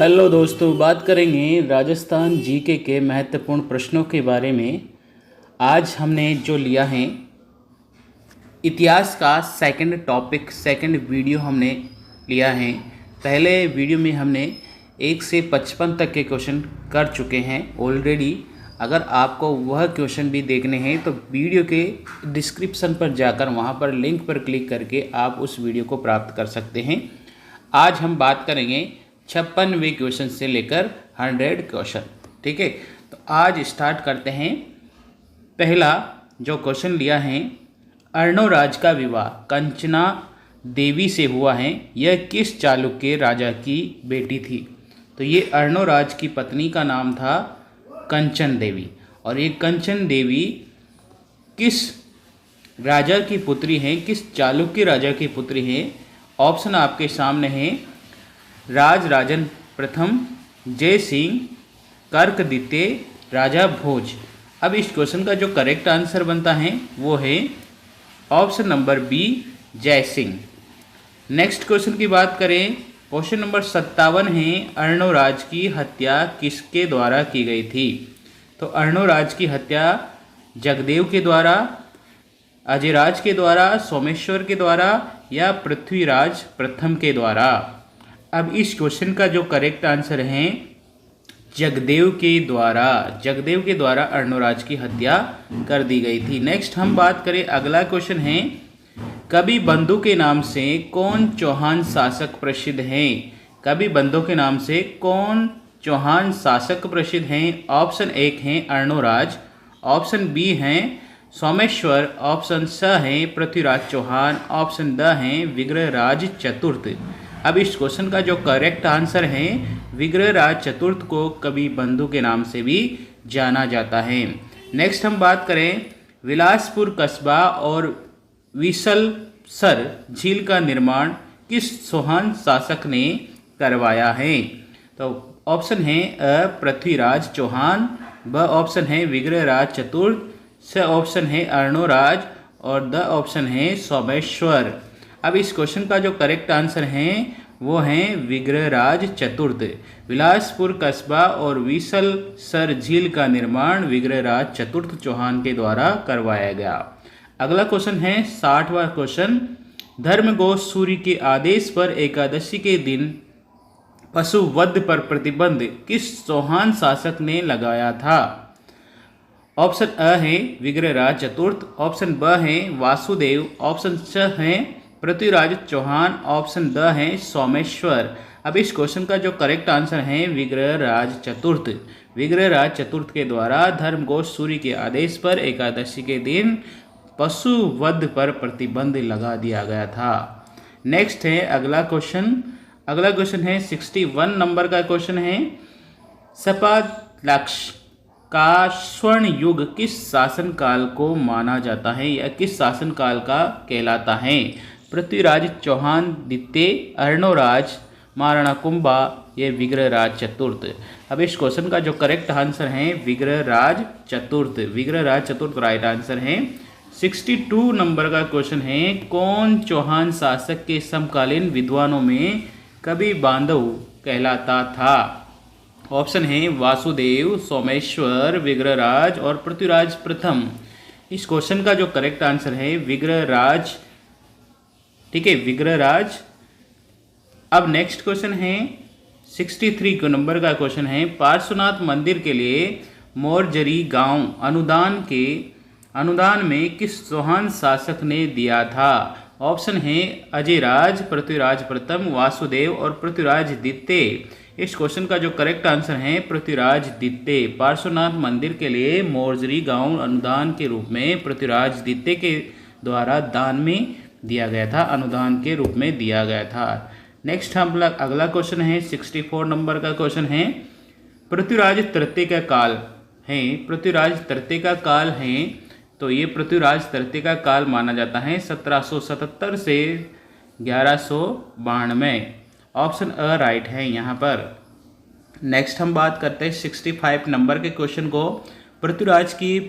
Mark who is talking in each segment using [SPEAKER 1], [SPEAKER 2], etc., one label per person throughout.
[SPEAKER 1] Hello दोस्तों, बात करेंगे राजस्थान जीके के महत्वपूर्ण प्रश्नों के बारे में। आज हमने जो लिया है इतिहास का सेकंड वीडियो हमने लिया है। पहले वीडियो में हमने 1 से 55 तक के क्वेश्चन कर चुके हैं ऑलरेडी। अगर आपको वह क्वेश्चन भी देखने हैं तो वीडियो के डिस्क्रिप्शन पर जाकर वहां पर लिंक पर क्लिक करके आप उस वीडियो को प्राप्त कर सकते हैं। आज हम बात करेंगे 56वें क्वेश्चन से लेकर 100 क्वेश्चन। ठीक है, तो आज स्टार्ट करते हैं। पहला जो क्वेश्चन लिया है, अर्णोराज का विवाह कंचना देवी से हुआ है, यह किस चालुक्य राजा की बेटी थी? तो ये अर्णोराज की पत्नी का नाम था कंचन देवी, और ये कंचन देवी किस राजा की पुत्री है, किस चालुक्य राजा की पुत्री है? ऑप्शन आपके सामने है, राजराजन प्रथम, जय सिंह, कर्कदित्य, राजा भोज। अब इस क्वेश्चन का जो करेक्ट आंसर बनता है वो है ऑप्शन नंबर बी, जय सिंह। नेक्स्ट क्वेश्चन की बात करें, क्वेश्चन नंबर 57 है, अर्णोराज की हत्या किसके द्वारा की गई थी? तो अर्णोराज की हत्या जगदेव के द्वारा, अजयराज के द्वारा, सोमेश्वर के द्वारा या पृथ्वीराज प्रथम के द्वारा? अब इस क्वेश्चन का जो करेक्ट आंसर है जगदेव के द्वारा अर्णोराज की हत्या कर दी गई थी। नेक्स्ट हम बात करें, अगला क्वेश्चन है, कवि बंधु के नाम से कौन चौहान शासक प्रसिद्ध हैं? कवि बंधु के नाम से कौन चौहान शासक प्रसिद्ध हैं? ऑप्शन 1 है अर्णोराज, ऑप्शन बी है सोमेश्वर, ऑप्शन स है पृथ्वीराज चौहान, ऑप्शन द है विग्रहराज चतुर्थ। अब इस क्वेश्चन का जो करेक्ट आंसर है, विग्रहराज चतुर्थ को कवि बंधु के नाम से भी जाना जाता है। नेक्स्ट हम बात करें, विलासपुर कस्बा और विसलसर झील का निर्माण किस चौहान शासक ने करवाया है? तो ऑप्शन है अ पृथ्वीराज चौहान, ब ऑप्शन है विग्रहराज चतुर्थ, स ऑप्शन है अर्णोराज और द ऑप्शन है सोमेश्वर। अब इस क्वेश्चन का जो करेक्ट आंसर है वो है विग्रहराज चतुर्थ। विलासपुर कस्बा और विसलसर झील का निर्माण विग्रहराज चतुर्थ चौहान के द्वारा करवाया गया। अगला क्वेश्चन है 60वां क्वेश्चन, धर्मघोष सूर्य के आदेश पर एकादशी के दिन पशु वध पर प्रतिबंध किस चौहान शासक ने लगाया था? ऑप्शन अ है विग्रहराज चतुर्थ, ऑप्शन ब है वासुदेव, ऑप्शन च है पृथ्वीराज चौहान, ऑप्शन द है सोमेश्वर। अब इस क्वेश्चन का जो करेक्ट आंसर है विग्रहराज चतुर्थ। विग्रहराज चतुर्थ के द्वारा धर्मघोष सूर्य के आदेश पर एकादशी के दिन पशु वध पर प्रतिबंध लगा दिया गया था। नेक्स्ट है अगला क्वेश्चन है 61 नंबर का क्वेश्चन है, सपालक्ष का स्वर्ण युग किस शासन काल को माना जाता है या किस शासन काल का कहलाता है? पृथ्वीराज चौहान द्वितीय, अर्णोराज, महाराणा कुंभा, ये विग्रहराज चतुर्थ। अब इस क्वेश्चन का जो करेक्ट आंसर है विग्रहराज चतुर्थ राइट आंसर है। 62 नंबर का क्वेश्चन है, कौन चौहान शासक के समकालीन विद्वानों में कवि बांधव कहलाता था? ऑप्शन है वासुदेव, सोमेश्वर, विग्रहराज और पृथ्वीराज प्रथम। इस क्वेश्चन का जो करेक्ट आंसर है विग्रहराज। ठीक है, विग्रहराज। अब नेक्स्ट क्वेश्चन है 63 नंबर का क्वेश्चन है, पार्श्वनाथ मंदिर के लिए मोरजरी गांव अनुदान में किस चौहान शासक ने दिया था? ऑप्शन है अजयराज, पृथ्वीराज प्रथम, वासुदेव और पृथ्वीराज द्वितीय। इस क्वेश्चन का जो करेक्ट आंसर है पृथ्वीराज द्वितीय। पार्श्वनाथ मंदिर के लिए मोरजरी गांव अनुदान के रूप में पृथ्वीराज द्वितीय के द्वारा दान में दिया गया था, अनुदान के रूप में दिया गया था। नेक्स्ट हम अगला क्वेश्चन है 64 नंबर का क्वेश्चन है, पृथ्वीराज तृतीय का काल है, तो ये पृथ्वीराज तृतीय का काल माना जाता है 1777 से 1192। ऑप्शन अ राइट है यहाँ पर। नेक्स्ट हम बात करते हैं 65 नंबर के क्वेश्चन को, पृथ्वीराज की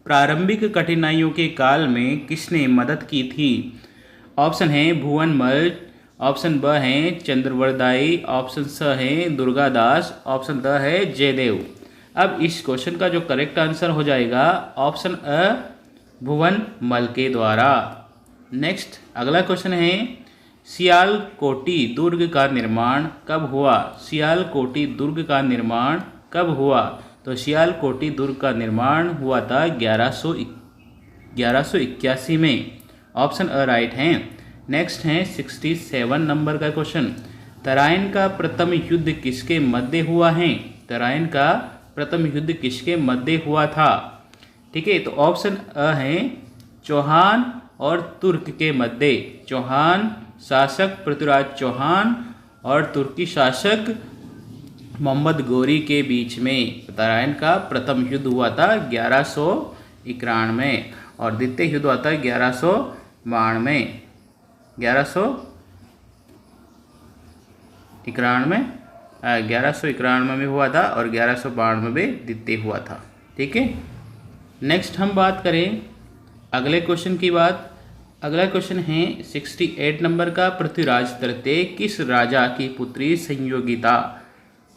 [SPEAKER 1] प्रारंभिक कठिनाइयों के काल में किसने मदद की थी? ऑप्शन है भुवनमल, ऑप्शन ब है चंद्रवरदाई, ऑप्शन स है दुर्गादास, ऑप्शन द है जयदेव। अब इस क्वेश्चन का जो करेक्ट आंसर हो जाएगा ऑप्शन अ भुवन मल के द्वारा। नेक्स्ट अगला क्वेश्चन है सियालकोटी दुर्ग का निर्माण कब हुआ? सियालकोटी दुर्ग का निर्माण कब हुआ? तो सियालकोटी दुर्ग का निर्माण हुआ था 1181 में। ऑप्शन अ राइट है। नेक्स्ट है 67 नंबर का क्वेश्चन, तराइन का प्रथम युद्ध किसके मध्य हुआ है? तराइन का प्रथम युद्ध किसके मध्य हुआ था? ठीक है, तो ऑप्शन अ है चौहान और तुर्क के मध्य। चौहान शासक पृथ्वीराज चौहान और तुर्की शासक मोहम्मद गोरी के बीच में तराइन का प्रथम युद्ध हुआ था 1191 में और द्वितीय युद्ध हुआ था 1192 में। 1191 में हुआ था और 1192 में द्वितीय हुआ था। ठीक है, नेक्स्ट हम बात करें अगले क्वेश्चन की बात। अगला क्वेश्चन है 68 नंबर का, पृथ्वीराज तृतीय किस राजा की पुत्री संयोगिता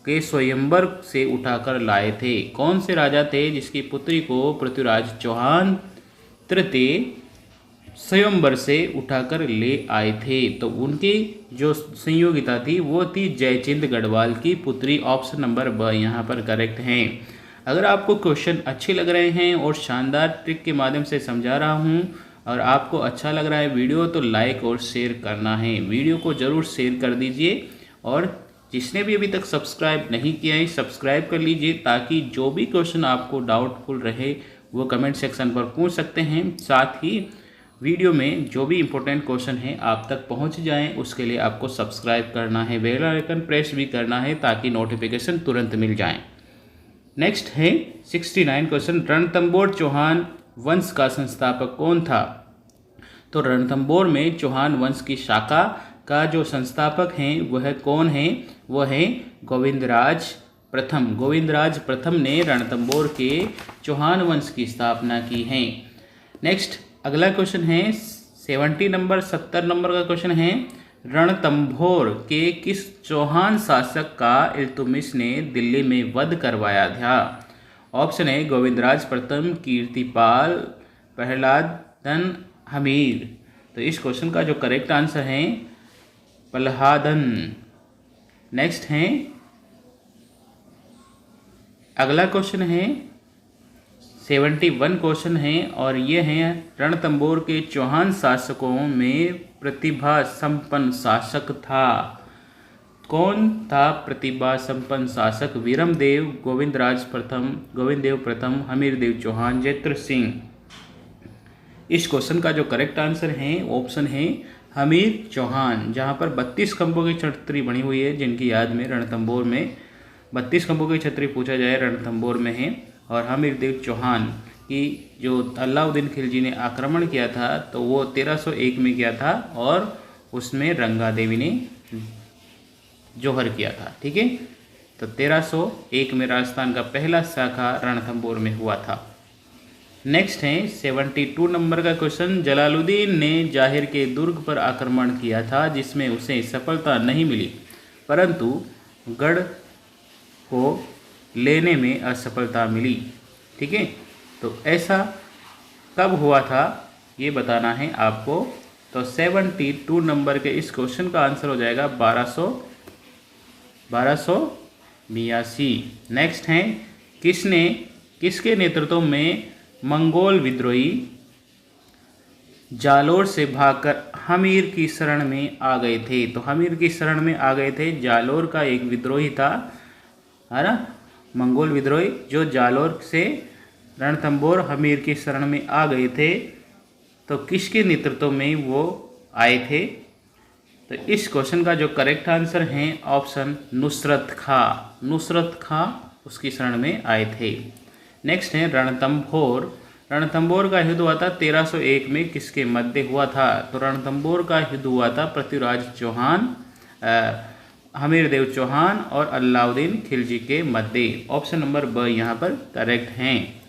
[SPEAKER 1] के स्वयंवर से उठाकर लाए थे? कौन से राजा थे जिसकी पुत्री को पृथ्वीराज चौहान तृतीय स्वयंवर से उठाकर ले आए थे? तो उनकी जो संयोगिता थी वो थी जयचिंद गढ़वाल की पुत्री। ऑप्शन नंबर ब यहाँ पर करेक्ट है। अगर आपको क्वेश्चन अच्छे लग रहे हैं और शानदार ट्रिक के माध्यम से समझा रहा हूँ और आपको अच्छा लग रहा है वीडियो, तो लाइक और शेयर करना है। वीडियो को ज़रूर शेयर कर दीजिए और जिसने भी अभी तक सब्सक्राइब नहीं किया है सब्सक्राइब कर लीजिए, ताकि जो भी क्वेश्चन आपको डाउटफुल रहे वो कमेंट सेक्शन पर पूछ सकते हैं। साथ ही वीडियो में जो भी इम्पोर्टेंट क्वेश्चन है आप तक पहुंच जाएं, उसके लिए आपको सब्सक्राइब करना है, बेल आइकन प्रेस भी करना है ताकि नोटिफिकेशन तुरंत मिल जाएं। नेक्स्ट है 69 क्वेश्चन, रणथंबोर चौहान वंश का संस्थापक कौन था? तो रणथंबोर में चौहान वंश की शाखा का जो संस्थापक हैं वह कौन है? वह है गोविंदराज प्रथम। गोविंदराज प्रथम ने रणथंबोर के चौहान वंश की स्थापना की है। नेक्स्ट अगला क्वेश्चन है 70 नंबर का क्वेश्चन है, रणथंभोर के किस चौहान शासक का इल्तुतमिश ने दिल्ली में वध करवाया था? ऑप्शन है गोविंदराज प्रथम, कीर्तिपाल, प्रहलादन, हमीर। तो इस क्वेश्चन का जो करेक्ट आंसर है प्रहलादन। नेक्स्ट है अगला क्वेश्चन है 71 क्वेश्चन है और ये है रणथंबोर के चौहान शासकों में प्रतिभा संपन्न शासक था। कौन था प्रतिभा संपन्न शासक? वीरमदेव, गोविंददेव प्रथम, हमीरदेव चौहान, जयद्रथ सिंह। इस क्वेश्चन का जो करेक्ट आंसर है ऑप्शन है हमीर चौहान, जहाँ पर 32 खंभों की छतरी बनी हुई है जिनकी याद में रणथंबोर में 32 खंभों की छतरी पूछा जाए रणथंबोर में है। और हमीरदेव चौहान की जो अलाउद्दीन खिलजी ने आक्रमण किया था तो वो 1301 में किया था और उसमें रंगा देवी ने जोहर किया था। ठीक है, तो 1301 में राजस्थान का पहला शाखा रणथंबोर में हुआ था। नेक्स्ट है 72 नंबर का क्वेश्चन, जलालुद्दीन ने जाहिर के दुर्ग पर आक्रमण किया था जिसमें उसे सफलता नहीं मिली परंतु गढ़ को लेने में असफलता मिली। ठीक है, तो ऐसा कब हुआ था ये बताना है आपको। तो 72 नंबर के इस क्वेश्चन का आंसर हो जाएगा 1282। नेक्स्ट है किसके नेतृत्व में मंगोल विद्रोही जालोर से भागकर हमीर की शरण में आ गए थे? तो हमीर की शरण में आ गए थे, जालोर का एक विद्रोही था, है ना, मंगोल विद्रोही जो जालोर से रणथंबोर हमीर की शरण में आ गए थे। तो किसके नेतृत्व में वो आए थे? तो इस क्वेश्चन का जो करेक्ट आंसर है ऑप्शन नुसरत खां उसकी शरण में आए थे। नेक्स्ट है रणथंबोर का युद्ध हुआ था 1301 में किसके मध्य हुआ था? तो रणथंबोर का युद्ध हुआ था पृथ्वीराज चौहान, हमीरदेव चौहान और अलाउद्दीन खिलजी के मध्य। ऑप्शन नंबर ब यहाँ पर करेक्ट हैं।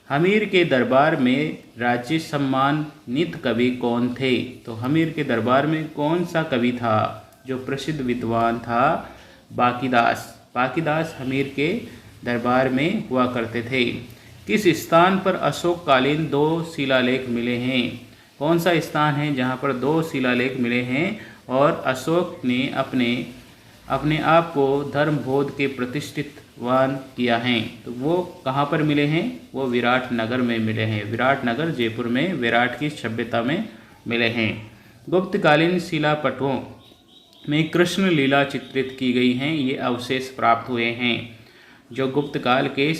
[SPEAKER 1] हमीर के दरबार में राज्य सम्मानित कवि कौन थे? तो हमीर के दरबार में कौन सा कवि था जो प्रसिद्ध विद्वान था? बाकीदास। बाकीदास हमीर के दरबार में हुआ करते थे। किस स्थान पर अशोककालीन 2 शिलालेख मिले हैं? कौन सा स्थान है जहाँ पर 2 शिलालेख मिले हैं और अशोक ने अपने आप को धर्मबोध के प्रतिष्ठितवान किया है? तो वो कहाँ पर मिले हैं? वो विराट नगर में मिले हैं। विराट नगर जयपुर में विराट की सभ्यता में मिले हैं। गुप्तकालीन शिलापटों में कृष्ण लीला चित्रित की गई हैं। ये अवशेष प्राप्त हुए हैं। जो गुप्त काल के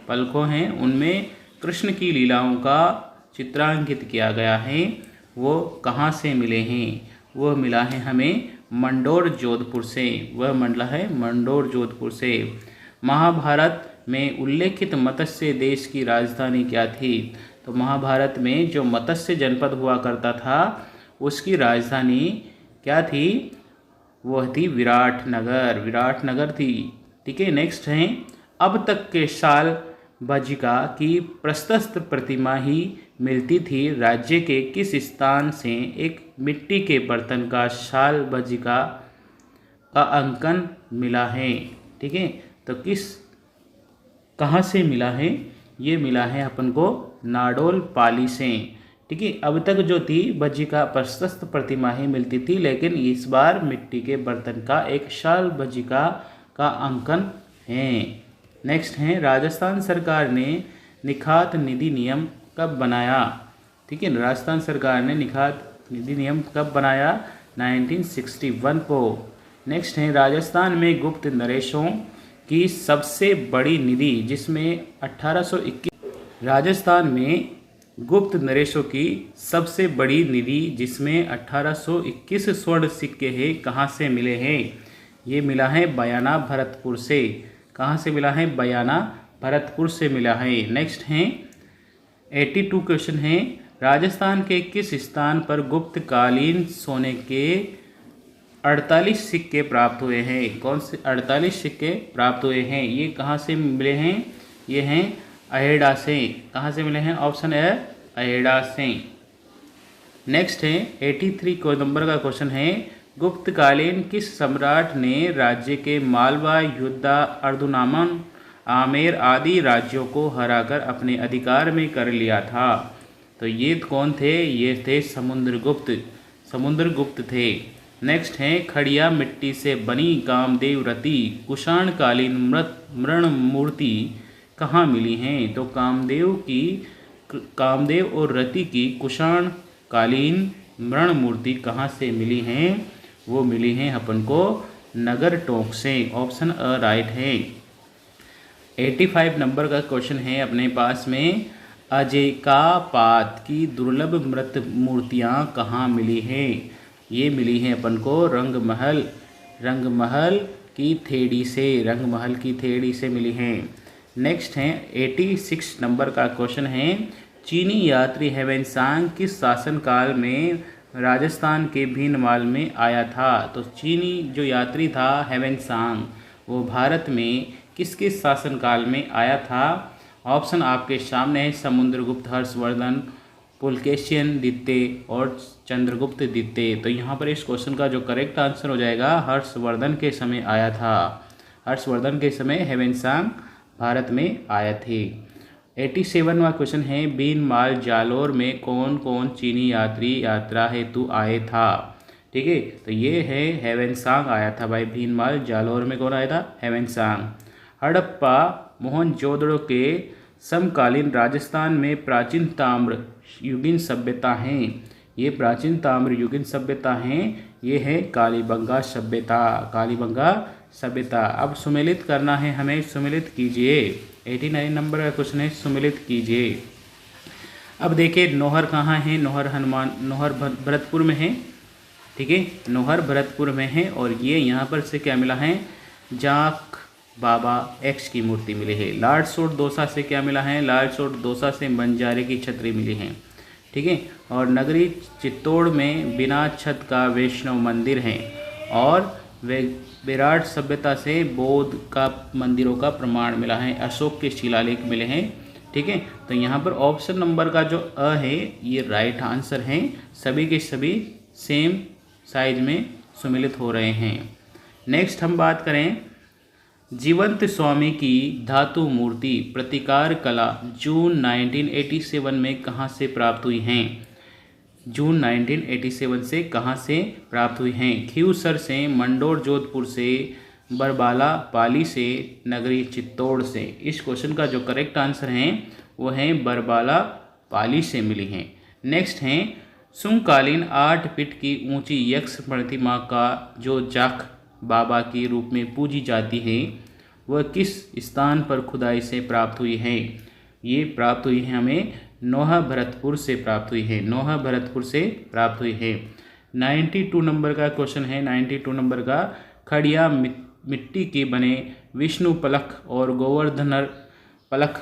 [SPEAKER 1] पलकों हैं उनमें कृष्ण की लीलाओं का चित्रांकित किया गया है। वो कहाँ से मिले हैं? वो मिला है हमें मंडोर जोधपुर से। वह मंडला है मंडोर जोधपुर से। महाभारत में उल्लेखित मत्स्य देश की राजधानी क्या थी? तो महाभारत में जो मत्स्य जनपद हुआ करता था उसकी राजधानी क्या थी? वह थी विराट नगर थी। ठीक है, नेक्स्ट है, अब तक के साल बजिका की प्रशस्त प्रतिमा ही मिलती थी। राज्य के किस स्थान से एक मिट्टी के बर्तन का शाल बजिका का अंकन मिला है? ठीक है, तो कहाँ से मिला है? ये मिला है अपन को नाडोल पाली से। ठीक है, अब तक जो थी बजिका प्रशस्त प्रतिमा ही मिलती थी, लेकिन इस बार मिट्टी के बर्तन का एक शाल बजिका का अंकन है। नेक्स्ट है, राजस्थान सरकार ने निखात निधि नियम कब बनाया? ठीक है, राजस्थान सरकार ने निखात निधि नियम कब बनाया? 1961 को। नेक्स्ट है, राजस्थान में गुप्त नरेशों की सबसे बड़ी निधि जिसमें 1821 राजस्थान में गुप्त नरेशों की सबसे बड़ी निधि जिसमें 1821 स्वर्ण सिक्के हैं, कहाँ से मिले हैं? ये मिला है बयाना भरतपुर से। कहाँ से मिला है? बयाना भरतपुर से मिला है। नेक्स्ट है 82 क्वेश्चन है, राजस्थान के किस स्थान पर गुप्तकालीन सोने के 48 सिक्के प्राप्त हुए हैं? कौन से 48 सिक्के प्राप्त हुए हैं? ये कहाँ से मिले हैं? ये हैं अहेड़ा से। कहाँ से मिले हैं? ऑप्शन ए अहेड़ा से। नेक्स्ट है 83 को नंबर का क्वेश्चन है, गुप्तकालीन किस सम्राट ने राज्य के मालवा, युद्धा, अर्धुनामन, आमेर आदि राज्यों को हराकर अपने अधिकार में कर लिया था? तो ये कौन थे? ये थे समुद्रगुप्त थे। नेक्स्ट है, खड़िया मिट्टी से बनी कामदेव रति कुषाणकालीन मृण मूर्ति कहाँ मिली हैं? तो कामदेव और रति की कुषाणकालीन मृण मूर्ति कहाँ से मिली हैं? वो मिली हैं अपन को नगर टोंक से। ऑप्शन अ राइट है। 85 नंबर का क्वेश्चन है अपने पास में, अजैकापात की दुर्लभ मृत मूर्तियाँ कहाँ मिली हैं? ये मिली हैं अपन को रंगमहल की थेड़ी से मिली हैं। नेक्स्ट है 86 नंबर का क्वेश्चन है, चीनी यात्री ह्वेनसांग किस शासनकाल में राजस्थान के भीनमाल में आया था? तो चीनी जो यात्री था ह्वेनसांग, वो भारत में किसके शासनकाल में आया था? ऑप्शन आपके सामने है, समुद्रगुप्त, हर्षवर्धन, पुलकेशियन द्वितीय और चंद्रगुप्त द्वितीय। तो यहाँ पर इस क्वेश्चन का जो करेक्ट आंसर हो जाएगा, हर्षवर्धन के समय आया था। हर्षवर्धन के समय ह्वेनसांग भारत में आए थे। 87वां क्वेश्चन है, भीनमाल जालोर में कौन कौन चीनी यात्री यात्रा हेतु आए था? ठीक है, तो ये है ह्वेनसांग आया था भाई। भीनमाल जालोर में कौन आया था? ह्वेनसांग। हड़प्पा मोहनजोदड़ो के समकालीन राजस्थान में प्राचीन ताम्र युगीन सभ्यता हैं। ये प्राचीन ताम्र युगीन सभ्यता हैं। ये है कालीबंगा सभ्यता। अब सुमेलित करना है हमें, सुमेलित कीजिए। 89 नंबर का क्वेश्चन है, सुमेलित कीजिए। अब देखिए नौहर कहाँ है? नौहर भरतपुर में है। ठीक है, नौहर भरतपुर में है और ये यहाँ पर से क्या मिला है? जाक बाबा एक्स की मूर्ति मिली है। लालसोट दौसा से क्या मिला है? लालसोट दौसा से बंजारे की छतरी मिली है। ठीक है, और नगरी चित्तौड़ में बिना छत का वैष्णव मंदिर है और विराट सभ्यता से बौद्ध का मंदिरों का प्रमाण मिला है। अशोक के शिलालेख मिले हैं ठीक है, तो यहाँ पर ऑप्शन नंबर का जो अ है ये राइट आंसर है। सभी के सभी सेम साइज में सम्मिलित हो रहे हैं। नेक्स्ट हम बात करें जीवंत स्वामी की धातु मूर्ति प्रतिकार कला जून 1987 में कहाँ से प्राप्त हुई हैं? जून 1987 से कहाँ से प्राप्त हुई हैं? खींवसर से, मंडोर जोधपुर से, बरबाला पाली से, नगरी चित्तौड़ से। इस क्वेश्चन का जो करेक्ट आंसर है वो है बरबाला पाली से मिली हैं। नेक्स्ट हैं समकालीन 8 फीट की ऊंची यक्ष प्रतिमा का जो जाख बाबा के रूप में पूजी जाती है वह किस स्थान पर खुदाई से प्राप्त हुई है? ये प्राप्त हुई है हमें नोहा भरतपुर से प्राप्त हुई है, नोहा भरतपुर से प्राप्त हुई है। 92 नंबर का क्वेश्चन है, 92 नंबर का खड़िया मिट्टी के बने विष्णु पलक और गोवर्धनर पलक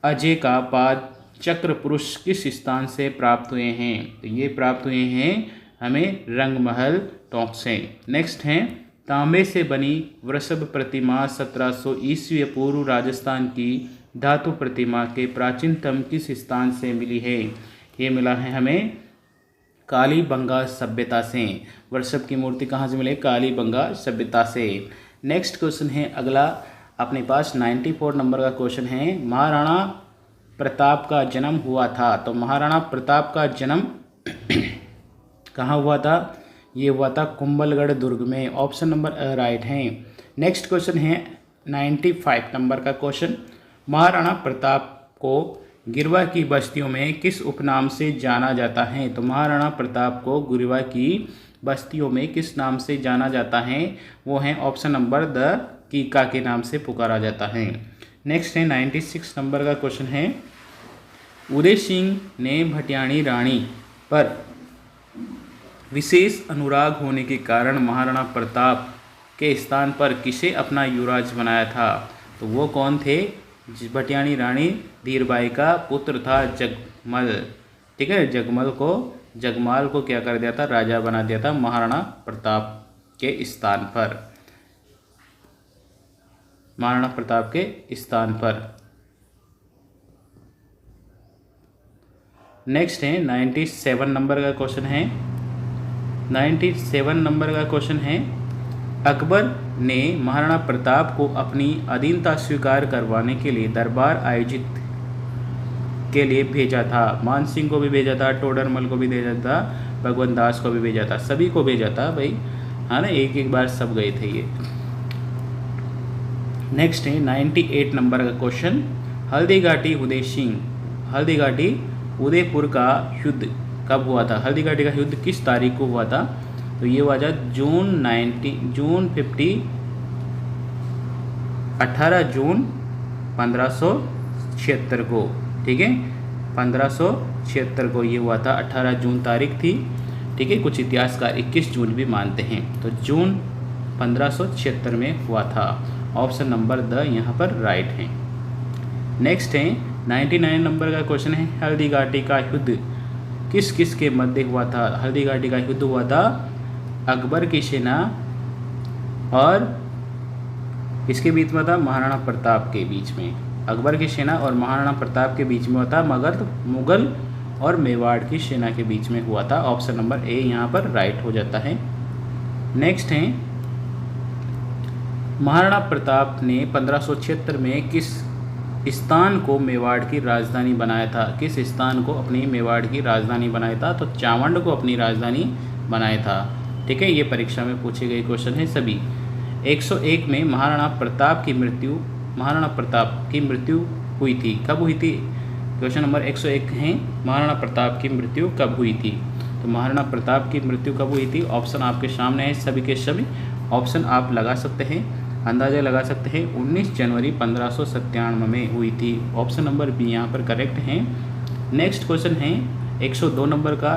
[SPEAKER 1] अजय का पाद चक्र पुरुष किस स्थान से प्राप्त हुए हैं? तो ये प्राप्त हुए हैं हमें रंगमहल टोंक से। नेक्स्ट हैं तांबे से बनी वृषभ प्रतिमा 1700 ईस्वी पूर्व राजस्थान की धातु प्रतिमा के प्राचीनतम किस स्थान से मिली है? ये मिला है हमें कालीबंगा सभ्यता से। वृषभ की मूर्ति कहाँ से मिली? कालीबंगा सभ्यता से। नेक्स्ट क्वेश्चन है अगला अपने पास 94 नंबर का क्वेश्चन है महाराणा प्रताप का जन्म हुआ था। तो महाराणा प्रताप का जन्म कहाँ हुआ था? ये हुआ था कुंभलगढ़ दुर्ग में। ऑप्शन नंबर राइट है। नेक्स्ट क्वेश्चन है 95 नंबर का क्वेश्चन महाराणा प्रताप को गिरवा की बस्तियों में किस उपनाम से जाना जाता है? तो महाराणा प्रताप को गिरवा की बस्तियों में किस नाम से जाना जाता है? वो है ऑप्शन नंबर द कीका के नाम से पुकारा जाता है। नेक्स्ट है 96 नंबर का क्वेश्चन है उदय सिंह ने भटियाणी रानी पर विशेष अनुराग होने के कारण महाराणा प्रताप के स्थान पर किसे अपना युवराज बनाया था? तो वो कौन थे? भटियाणी रानी धीरबाई का पुत्र था जगमल। ठीक है, जगमाल को क्या कर दिया था? राजा बना दिया था महाराणा प्रताप के स्थान पर, महाराणा प्रताप के स्थान पर। नेक्स्ट है 97 नंबर का क्वेश्चन है। 97 नंबर का क्वेश्चन है अकबर ने महाराणा प्रताप को अपनी अधीनता स्वीकार करवाने के लिए दरबार आयोजित के लिए भेजा था। मान सिंह को भी भेजा था, टोडरमल को भी भेजा था, भगवंत दास को भी भेजा था, सभी को भेजा था भाई, हाँ ना, एक एक बार सब गए थे ये। नेक्स्ट है 98 नंबर का क्वेश्चन हल्दीघाटी हल्दीघाटी उदयपुर का युद्ध कब हुआ था? हल्दीघाटी का युद्ध किस तारीख को हुआ था? तो ये हुआ था जून 18 जून 1576 को। ठीक है, 1576 को ये हुआ था, 18 जून तारीख थी। ठीक है, कुछ इतिहासकार 21 जून भी मानते हैं, तो जून 1576 में हुआ था। ऑप्शन नंबर द यहाँ पर राइट है। नेक्स्ट है 99 नंबर का क्वेश्चन है हल्दीघाटी का युद्ध किस किस के मध्य हुआ था? हल्दीघाटी का युद्ध हुआ था अकबर की सेना और किसके बीच में था? महाराणा प्रताप के बीच में। अकबर की सेना और महाराणा प्रताप के बीच में हुआ था, मगर मुगल और मेवाड़ की सेना के बीच में हुआ था। ऑप्शन नंबर ए यहाँ पर राइट हो जाता है। नेक्स्ट है महाराणा प्रताप ने 1576 में किस स्थान को मेवाड़ की राजधानी बनाया था? किस स्थान को अपनी मेवाड़ की राजधानी बनाया था? तो चावंड को अपनी राजधानी बनाया था। ठीक है, ये परीक्षा में पूछे गए क्वेश्चन है सभी। 101 में महाराणा प्रताप की मृत्यु हुई थी, कब हुई थी? क्वेश्चन नंबर 101 है महाराणा प्रताप की मृत्यु कब हुई थी? तो महाराणा प्रताप की मृत्यु कब हुई थी? ऑप्शन आपके सामने है, सभी के सभी ऑप्शन आप लगा सकते हैं, अंदाज़ा लगा सकते हैं। 19 जनवरी 1597 में हुई थी। ऑप्शन नंबर बी यहाँ पर करेक्ट है। नेक्स्ट क्वेश्चन है 102 नंबर का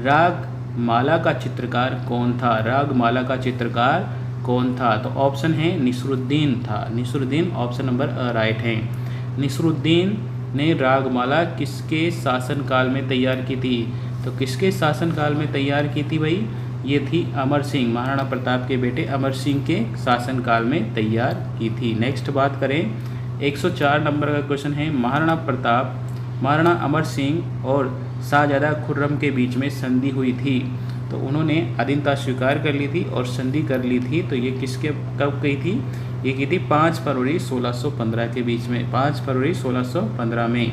[SPEAKER 1] रागमाला का चित्रकार कौन था? रागमाला का चित्रकार कौन था? तो ऑप्शन है नसीरुद्दीन था। नसीरुद्दीन ऑप्शन नंबर राइट है। नसीरुद्दीन ने रागमाला किसके शासनकाल में तैयार की थी? तो किसके शासनकाल में तैयार की थी भाई? ये थी अमर सिंह, महाराणा प्रताप के बेटे अमर सिंह के शासनकाल में तैयार की थी। नेक्स्ट बात करें 104 नंबर का क्वेश्चन है, महाराणा प्रताप, महाराणा अमर सिंह और शाहजादा खुर्रम के बीच में संधि हुई थी। तो उन्होंने अधीनता स्वीकार कर ली थी और संधि कर ली थी। तो ये किसके कब गई थी? ये की थी 5 फरवरी 1615 के बीच में, 5 फरवरी 1615 में।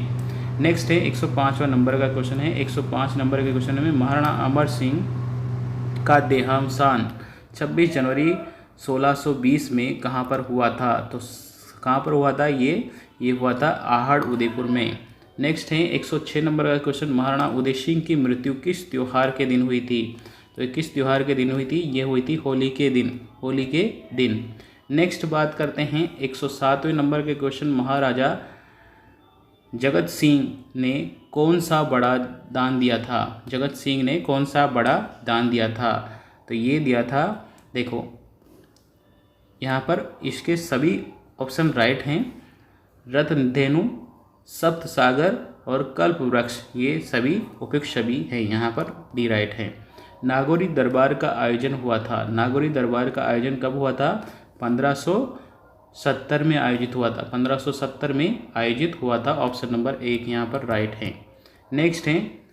[SPEAKER 1] नेक्स्ट है 105वां नंबर का क्वेश्चन है। 105 नंबर के क्वेश्चन में महाराणा अमर सिंह का देहावसान 26 जनवरी 1620 में कहाँ पर हुआ था? तो कहाँ पर हुआ था? ये हुआ था आहड़ उदयपुर में। नेक्स्ट है 106 नंबर का क्वेश्चन, महाराणा उदय सिंह की मृत्यु किस त्योहार के दिन हुई थी? तो ये किस त्योहार के दिन हुई थी? ये हुई थी होली के दिन, होली के दिन। नेक्स्ट बात करते हैं 107वें नंबर के क्वेश्चन, महाराजा जगत सिंह ने कौन सा बड़ा दान दिया था? जगत सिंह ने कौन सा बड़ा दान दिया था? तो ये दिया था, देखो यहाँ पर इसके सभी ऑप्शन राइट हैं। रत्नधेनु, सप्त सागर और कल्प वृक्ष, ये सभी उपयुक्त सभी है, यहाँ पर डी राइट है। नागौरी दरबार का आयोजन हुआ था। नागौरी दरबार का आयोजन कब हुआ था? 1570 में आयोजित हुआ था। 1570 में आयोजित हुआ था। ऑप्शन नंबर 1 यहाँ पर राइट है। नेक्स्ट है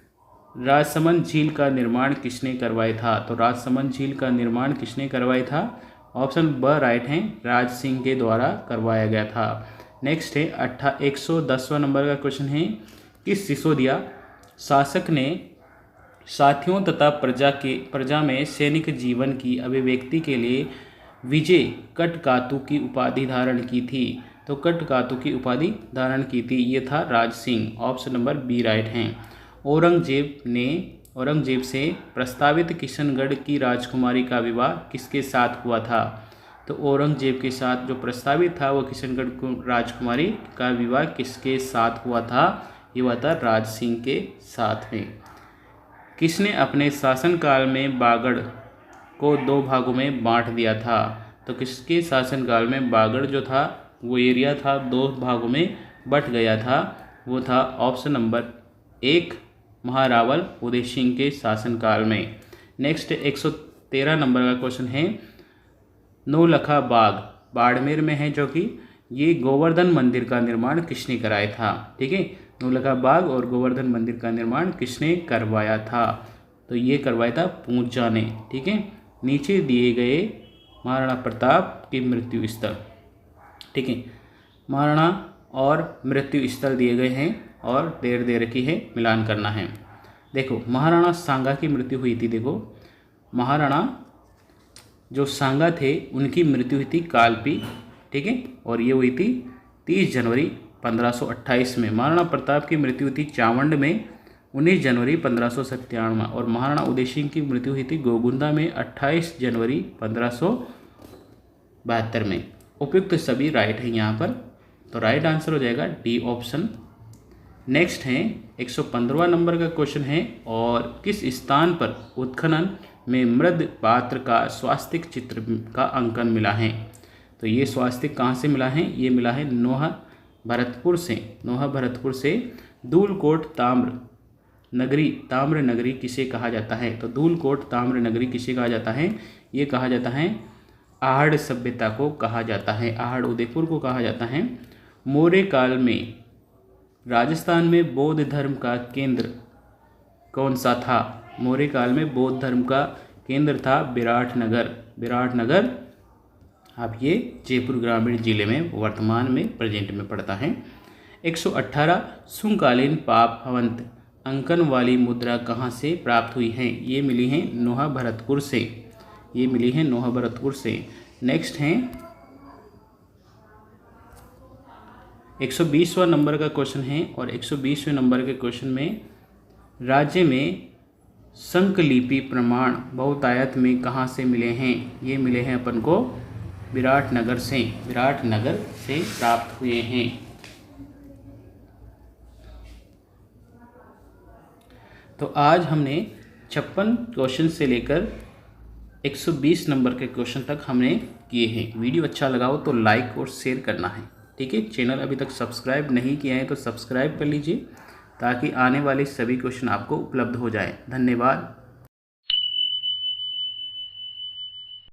[SPEAKER 1] राजसमंद झील का निर्माण किसने करवाया था? तो राजसमंद झील का निर्माण किसने करवाया था? ऑप्शन ब राइट है, राज सिंह के द्वारा करवाया गया था। नेक्स्ट है 110वां नंबर का क्वेश्चन है, किस सिसोदिया शासक ने साथियों तथा प्रजा में सैनिक जीवन की अभिव्यक्ति के लिए विजय कटकातु की उपाधि धारण की थी? तो कटकातु की उपाधि धारण की थी, ये था Raj Singh. Option number B right है। औरंगजेब से प्रस्तावित किशनगढ़ की राजकुमारी का विवाह किसके साथ हुआ था? तो औरंगजेब के साथ जो प्रस्तावित था वो किशनगढ़ राजकुमारी का विवाह किसके साथ हुआ था? ये हुआ था राज सिंह के साथ में। किसने अपने शासनकाल में बागड़ को 2 भागों में बांट दिया था? तो किसके शासनकाल में बागड़ जो था वो एरिया था 2 भागों में बट गया था? वो था ऑप्शन नंबर 1 महारावल उदय सिंह के शासनकाल में। नेक्स्ट 113 नंबर का क्वेश्चन है, नौलखा बाग बाड़मेर में है, जो कि ये गोवर्धन मंदिर का निर्माण किसने कराया था? ठीक है, नौलखा बाग और गोवर्धन मंदिर का निर्माण किसने करवाया था? तो ये करवाया था पूंजा ने। ठीक है, नीचे दिए गए महाराणा प्रताप की मृत्यु स्थल, ठीक है, महाराणा और मृत्यु स्थल दिए गए हैं और देर दे रखी है, मिलान करना है। देखो महाराणा सांगा की मृत्यु हुई थी। देखो महाराणा जो सांगा थे उनकी मृत्यु हुई थी कालपी, ठीक है, और ये हुई थी 30 जनवरी 1528 में। महाराणा प्रताप की मृत्यु हुई थी चावंड में 19 जनवरी 1597 में, और महाराणा उदय सिंह की मृत्यु हुई थी गोगुंदा में 28 जनवरी 1572 में। उपयुक्त सभी राइट है यहाँ पर, तो राइट आंसर हो जाएगा डी ऑप्शन। नेक्स्ट है 115वां नंबर का क्वेश्चन है, और किस स्थान पर उत्खनन में मृद पात्र का स्वास्तिक चित्र का अंकन मिला है? तो ये स्वास्तिक कहाँ से मिला है? ये मिला है नोहा भरतपुर से। धूलकोट ताम्र नगरी किसे कहा जाता है? तो धूलकोट ताम्र नगरी किसे कहा जाता है? ये कहा जाता है आहड़ सभ्यता को कहा जाता है, आहड़ उदयपुर को कहा जाता है। मौर्य काल में राजस्थान में बौद्ध धर्म का केंद्र कौन सा था? मौर्य काल में बौद्ध धर्म का केंद्र था विराटनगर। अब ये जयपुर ग्रामीण जिले में वर्तमान में प्रेजेंट में पड़ता है। 118 सुंगकालीन पाप हवंत अंकन वाली मुद्रा कहाँ से प्राप्त हुई है? ये मिली है नोहा भरतपुर से। नेक्स्ट है 120वां नंबर का क्वेश्चन है, और 120वें नंबर के क्वेश्चन में राज्य में संकलिपि प्रमाण बहुतायत में कहाँ से मिले हैं? ये मिले हैं अपन को विराटनगर से प्राप्त हुए हैं। तो आज हमने 56 क्वेश्चन से लेकर 120 नंबर के क्वेश्चन तक हमने किए हैं। वीडियो अच्छा लगा हो तो लाइक और शेयर करना है, ठीक है। चैनल अभी तक सब्सक्राइब नहीं किया है तो सब्सक्राइब कर लीजिए ताकि आने वाले सभी क्वेश्चन आपको उपलब्ध हो जाए। धन्यवाद।